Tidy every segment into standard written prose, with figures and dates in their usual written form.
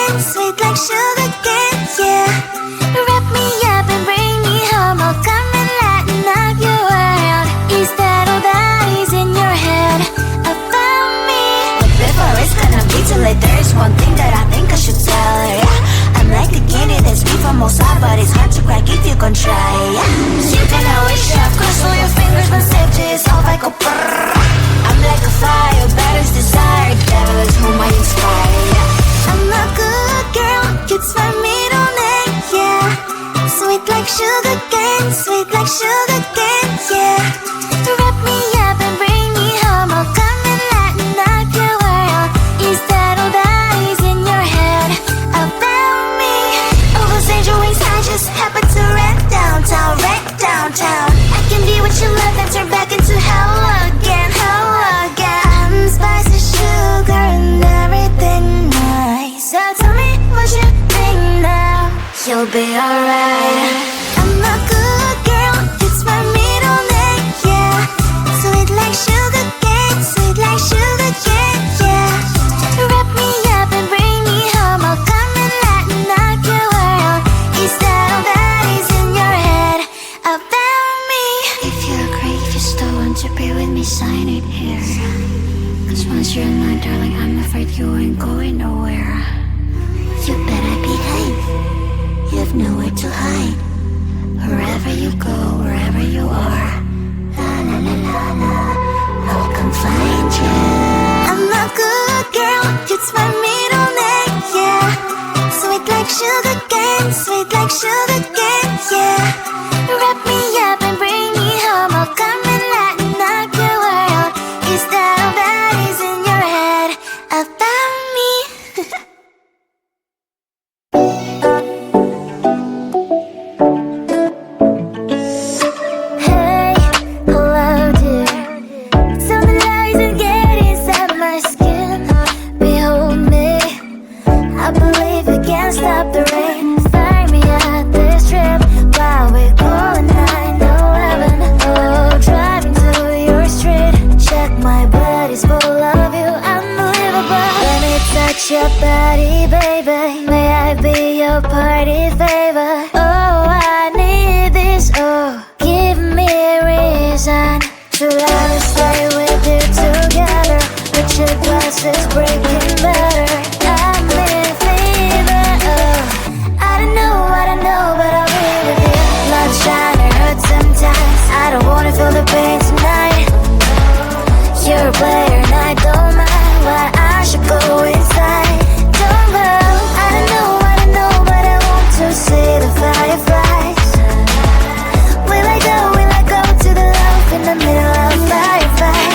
cane, sweet like sugar cane, yeah. Wrap me up and bring me home, I'll come and lighten up your world. Is that all that is in your head about me? But before it's gonna be too late, there is one thing that I think I should tell her, yeah. I'm like the candy that's sweet from outside, but it's hard to crack if you can try, yeah. You can always shove, cross all your fingers, but safety is all like a brrrr. I'm like a fire, balance desire, devil is whom I inspire, yeah. I'm a good girl, it's my middle name, yeah. Sweet like sugar cane, sweet like sugar cane, yeah. Wrap me up and bring me home, I'll come and lighten up your world. Is that all that is in your head about me? All those angel wings I just happen to rent downtown, rent downtown. I can be what you love and turn back into hell again, hell again. Spicy sugar and everything nice. So tell me what you think now. You'll be alright. I'm a good girl, it's my middle name, yeah. Sweet like sugar cane, sweet like sugar cane, yeah. Wrap me up and bring me home, I'll come and lighten up your world. Is that all that is in your head about me? If you agree, if you still want to be with me, sign it here. Cause once you're mine, darling, I'm afraid you ain't going nowhere. You better behave, you have nowhere to hide. Wherever you go, wherever you are, la la la la la, I'll come find you. I'm a good girl, it's my middle name, yeah. Sweet like sugar cane, sweet like sugar cane, yeah. Wrap me up and bring me home, I'll come and lighten up your world. Is that all that is in your head about me? Hey, hello dear. Tell me lies and get inside my skin. Behold me, I believe we can't stop the rain. Find me at this trip while we're calling 911. Oh, driving to your street. Check my body's full of you, unbelievable. Let me touch your body, baby. May I be your party favor? Oh, I need this, oh. Give me a reason to let me stay with you together. With your glasses breaking better. I'm in fever, oh. I don't know, but I'll be with you. Love shine, it hurts sometimes. I don't wanna feel the pain tonight. You're a player and I don't mind why I should go inside. Don't go, I don't know, but I want to see the fireflies. Will I go to the love in the middle of firefight?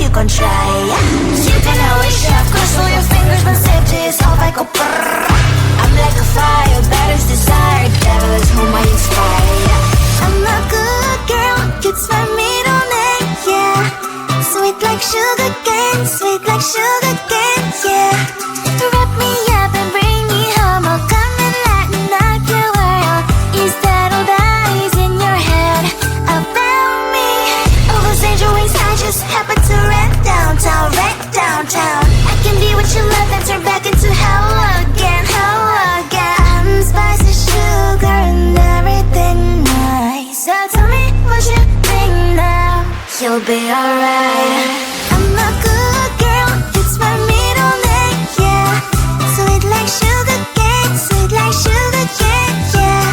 you gon' try. You can always shove, cross all your fingers when safety is off. I go brrrr. I'm like a fire, battles desire. Devil is whom I inspire. I'm a good girl, it's my middle name, yeah. Sweet like sugar cane, sweet like sugar cane, yeah. Wrap me up and bring me home. I'll come and lighten up your world. Is that all that is in your head about me? All those angel wings I just happen to rent downtown, rent downtown. I can be what you love and turn back into hell again, hell again. I'm spicy sugar and everything nice. So tell me what you think now. You'll be alright. I'm a good girl, it's my middle name, yeah. Sweet like sugar cane, sweet like sugar cane, yeah.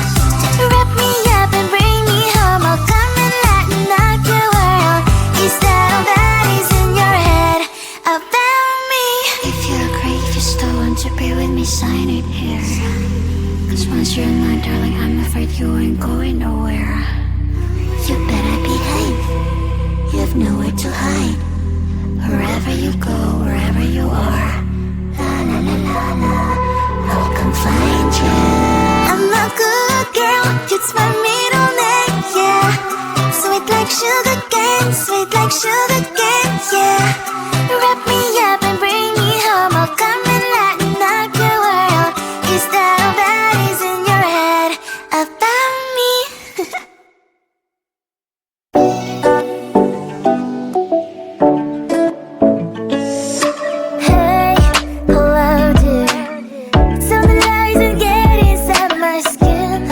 Wrap me up and bring me home. I'll come and lighten up your world. Is that all that is in your head about me? If you agree, if you still want to be with me, sign it here. Cause once you're mine, darling, I'm afraid you ain't going nowhere. You better behave, you have nowhere to hide. Wherever you go, wherever you are, la la la la la, I'll come find you. I'm a good girl, it's my middle name, yeah. Sweet like sugar cane, sweet like sugar cane, yeah. Wrap me up and bring me home. I'll come and lighten up your world. Is that all that is in your head about me? Hey, hello dear. Something lies and get inside my skin.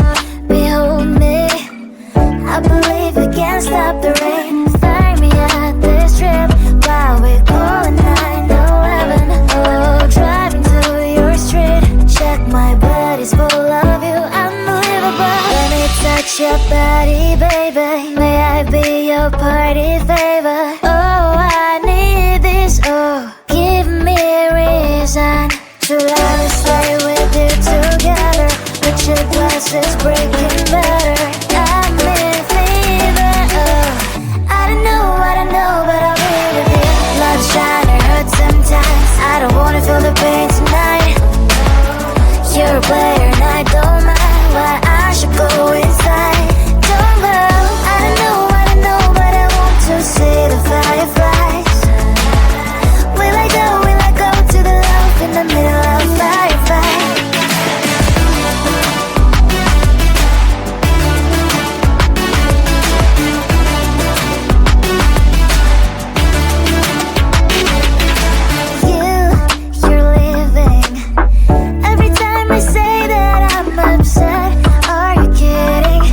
Behold me, I believe we can't stop the rain. Find me at this trip while we're calling 911. Oh, driving to your street. Check my body's full of you, unbelievable. Let me touch your body, baby. May I be your party favor? Oh, I need this. Oh, give me a reason to let me stay with you together. With your glasses breaking better. I'm in fever. Oh, I don't know, but I'll be with you. Love's trying to hurt sometimes. I don't wanna feel the pain tonight. You're a player and I don't mind. Why I should go inside. Don't go. I don't know, but I want to see the fireflies. Will I go to the love in the middle of firefight. You're leaving. Every time I say that I'm upset, are you kidding?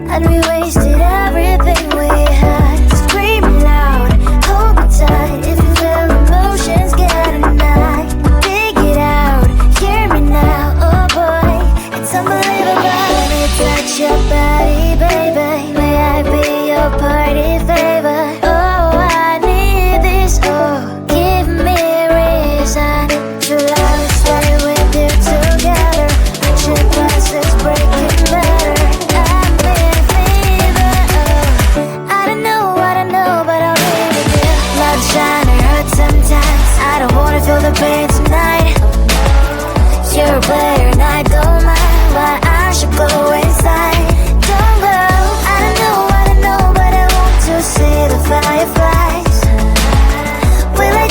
And we wasted everything we had. Screaming loud, hold me tight. If you feel emotions getting high, dig it out, hear me now. Oh boy, it's unbelievable. Let me touch your body, baby. May I be your party favor? Oh, I need this. Oh, give me a reason to let me stay with you together. With your glasses breaking better. I'm in fever. Oh, I don't know, but I'll be with you. Love's trying to hurt sometimes. I don't wanna feel the pain tonight. You're a player and I don't mind. Why I should go inside. Don't go. I don't know, but I want to see the fireflies. Will I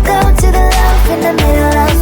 go to the love in the middle of